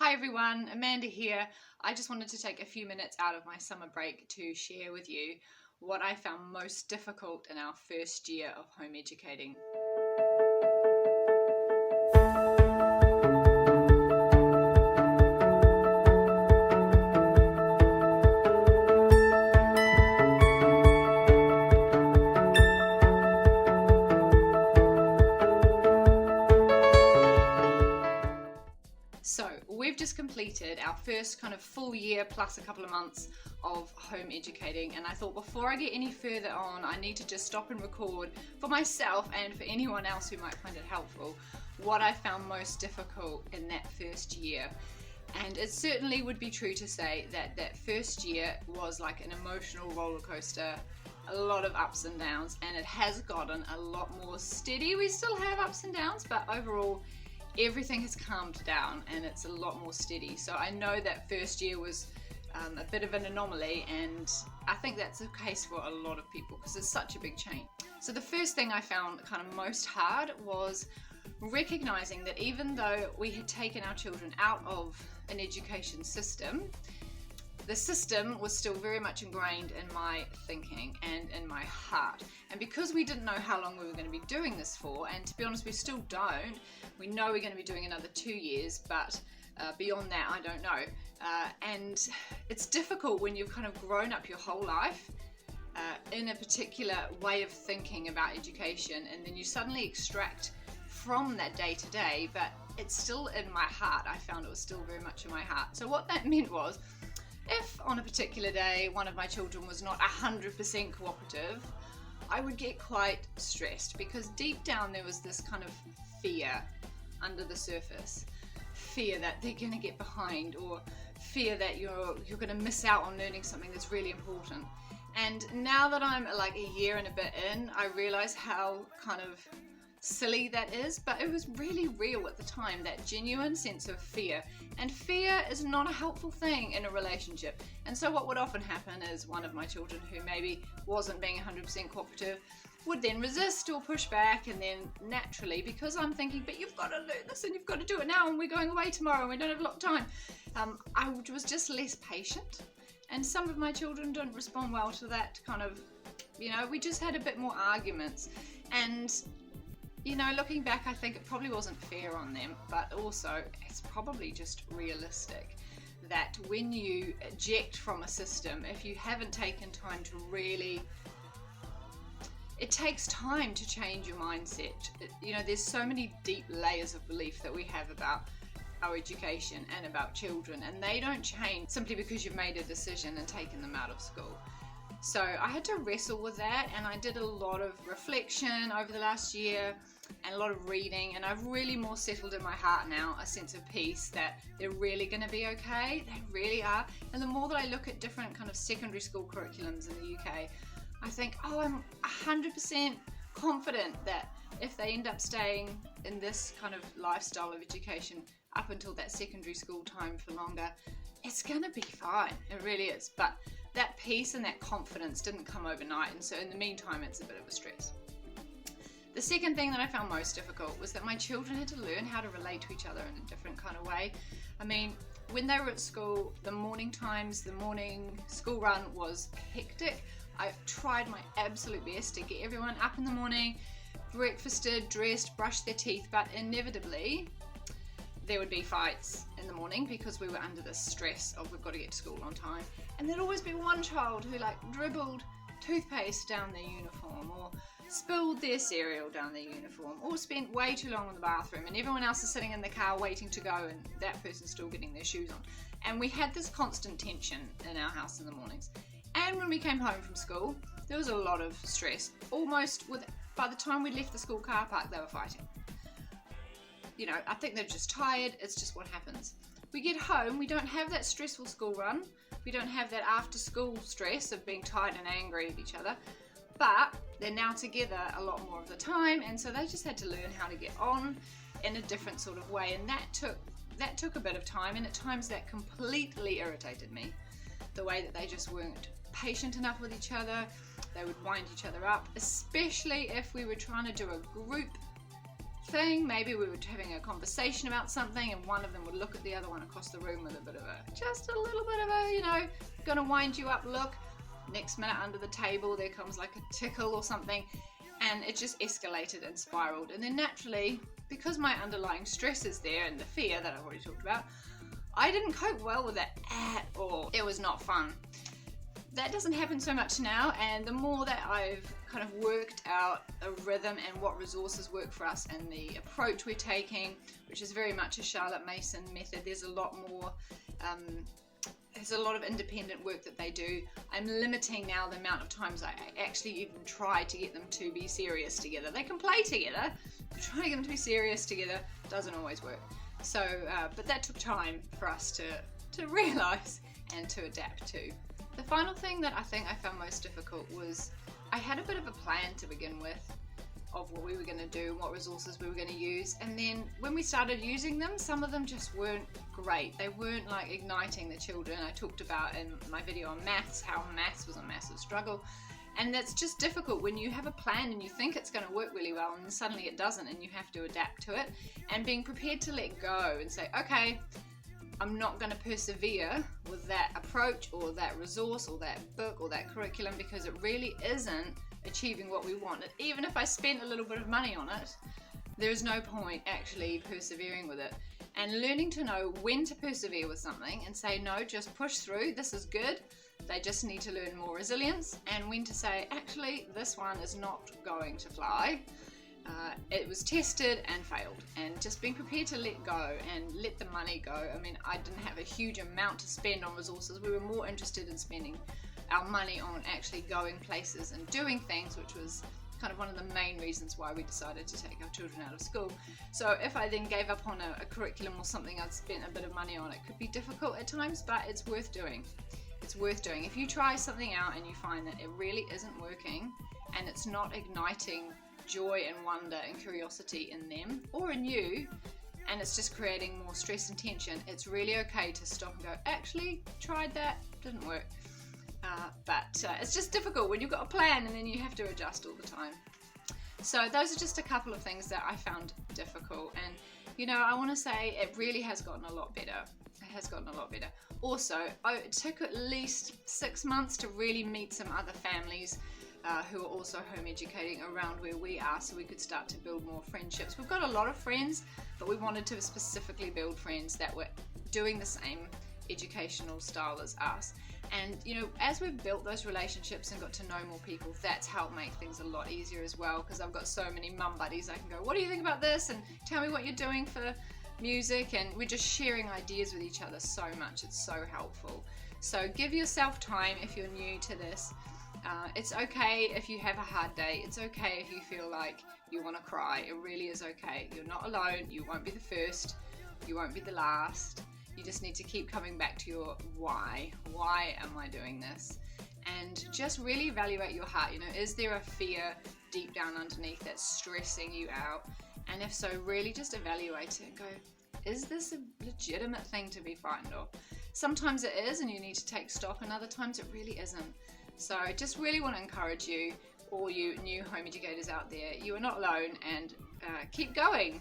Hi everyone, Amanda here. I just wanted to take a few minutes out of my summer break to share with you what I found most difficult in our first year of home educating. So we've just completed our first kind of full year plus a couple of months of home educating, and I thought before I get any further on, I need to just stop and record for myself and for anyone else who might find it helpful what I found most difficult in that first year. And it certainly would be true to say that that first year was like an emotional roller coaster, a lot of ups and downs, and it has gotten a lot more steady. We still have ups and downs, but overall everything has calmed down and it's a lot more steady. So I know that first year was a bit of an anomaly, and I think that's the case for a lot of people because it's such a big change. So the first thing I found kind of most hard was recognizing that even though we had taken our children out of an education system, the system was still very much ingrained in my thinking and in my heart. And because we didn't know how long we were going to be doing this for, and to be honest, we still don't, we know we're going to be doing another 2 years, but beyond that, I don't know. And it's difficult when you've kind of grown up your whole life in a particular way of thinking about education, and then you suddenly extract from that day to day, but it's still in my heart. I found it was still very much in my heart. So what that meant was, if on a particular day one of my children was not 100% cooperative, I would get quite stressed because deep down there was this kind of fear under the surface. Fear that they're going to get behind, or fear that you're going to miss out on learning something that's really important. And now that I'm like a year and a bit in, I realize how kind of silly that is, but it was really real at the time, that genuine sense of fear. And fear is not a helpful thing in a relationship. And so what would often happen is one of my children who maybe wasn't being 100% cooperative would then resist or push back, and then naturally, because I'm thinking, but you've got to learn this and you've got to do it now and we're going away tomorrow and we don't have a lot of time, I was just less patient. And some of my children don't respond well to that kind of, we just had a bit more arguments. And looking back, I think it probably wasn't fair on them, but also it's probably just realistic that when you eject from a system, if you haven't taken time to really, it takes time to change your mindset. There's so many deep layers of belief that we have about our education and about children, and they don't change simply because you've made a decision and taken them out of school. So I had to wrestle with that, and I did a lot of reflection over the last year and a lot of reading, and I've really more settled in my heart now a sense of peace that they're really going to be okay. They really are. And the more that I look at different kind of secondary school curriculums in the UK, I think, I'm 100% confident that if they end up staying in this kind of lifestyle of education up until that secondary school time for longer, it's going to be fine. It really is. But that peace and that confidence didn't come overnight, and so in the meantime it's a bit of a stress. The second thing that I found most difficult was that my children had to learn how to relate to each other in a different kind of way. I mean, when they were at school, the morning times, the morning school run was hectic. I tried my absolute best to get everyone up in the morning, breakfasted, dressed, brushed their teeth, but inevitably there would be fights in the morning because we were under the stress of we've got to get to school on time. And there'd always be one child who dribbled toothpaste down their uniform, or spilled their cereal down their uniform, or spent way too long in the bathroom, and everyone else is sitting in the car waiting to go, and that person's still getting their shoes on. And we had this constant tension in our house in the mornings. And when we came home from school, there was a lot of stress. By the time we left the school car park, they were fighting. I think they're just tired. It's just what happens. We get home, we don't have that stressful school run. We don't have that after school stress of being tired and angry at each other. But they're now together a lot more of the time, and so they just had to learn how to get on in a different sort of way. And that took a bit of time, and at times that completely irritated me. The way that they just weren't patient enough with each other. They would wind each other up, especially if we were trying to do a group thing. Maybe we were having a conversation about something and one of them would look at the other one across the room with a bit of just a little bit of a, you know, gonna wind you up look. Next minute under the table there comes like a tickle or something, and it just escalated and spiraled. And then naturally, because my underlying stress is there and the fear that I've already talked about, I didn't cope well with that at all. It was not fun. That doesn't happen so much now, and the more that I've kind of worked out a rhythm and what resources work for us and the approach we're taking, which is very much a Charlotte Mason method, there's a lot more there's a lot of independent work that they do. I'm limiting now the amount of times I actually even try to get them to be serious together. They can play together, but trying to get them to be serious together doesn't always work. So, but that took time for us to realise and to adapt to. The final thing that I think I found most difficult was I had a bit of a plan to begin with of what we were going to do and what resources we were going to use, and then when we started using them, some of them just weren't great. They weren't like igniting the children. I talked about in my video on maths how maths was a massive struggle, and that's just difficult when you have a plan and you think it's going to work really well and then suddenly it doesn't and you have to adapt to it, and being prepared to let go and say, okay, I'm not going to persevere with that approach or that resource or that book or that curriculum because it really isn't achieving what we want. Even if I spent a little bit of money on it, there's no point actually persevering with it. And learning to know when to persevere with something and say, no, just push through, this is good, they just need to learn more resilience, and when to say, actually, this one is not going to fly. It was tested and failed, and just being prepared to let go and let the money go. I mean, I didn't have a huge amount to spend on resources. We were more interested in spending our money on actually going places and doing things, which was kind of one of the main reasons why we decided to take our children out of school. So if I then gave up on a curriculum or something I'd spent a bit of money on, it could be difficult at times, but it's worth doing. It's worth doing. If you try something out and you find that it really isn't working and it's not igniting joy and wonder and curiosity in them or in you, and it's just creating more stress and tension, it's really okay to stop and go, actually, tried that, didn't work. But it's just difficult when you've got a plan and then you have to adjust all the time. So those are just a couple of things that I found difficult, and you know, I want to say it really has gotten a lot better. It has gotten a lot better. Also, it took at least 6 months to really meet some other families who are also home educating around where we are, so we could start to build more friendships. We've got a lot of friends, but we wanted to specifically build friends that were doing the same educational style as us. And you know, as we've built those relationships and got to know more people, that's helped make things a lot easier as well, because I've got so many mum buddies I can go, what do you think about this, and tell me what you're doing for music, and we're just sharing ideas with each other so much. It's so helpful. So give yourself time if you're new to this. It's okay if you have a hard day. It's okay if you feel like you want to cry. It really is okay. You're not alone. You won't be the first. You won't be the last. You just need to keep coming back to your why. Why am I doing this? And just really evaluate your heart. You know, is there a fear deep down underneath that's stressing you out? And if so, really just evaluate it and go, is this a legitimate thing to be frightened of? Sometimes it is and you need to take stock, and other times it really isn't. So I just really want to encourage you, all you new home educators out there, you are not alone, and keep going.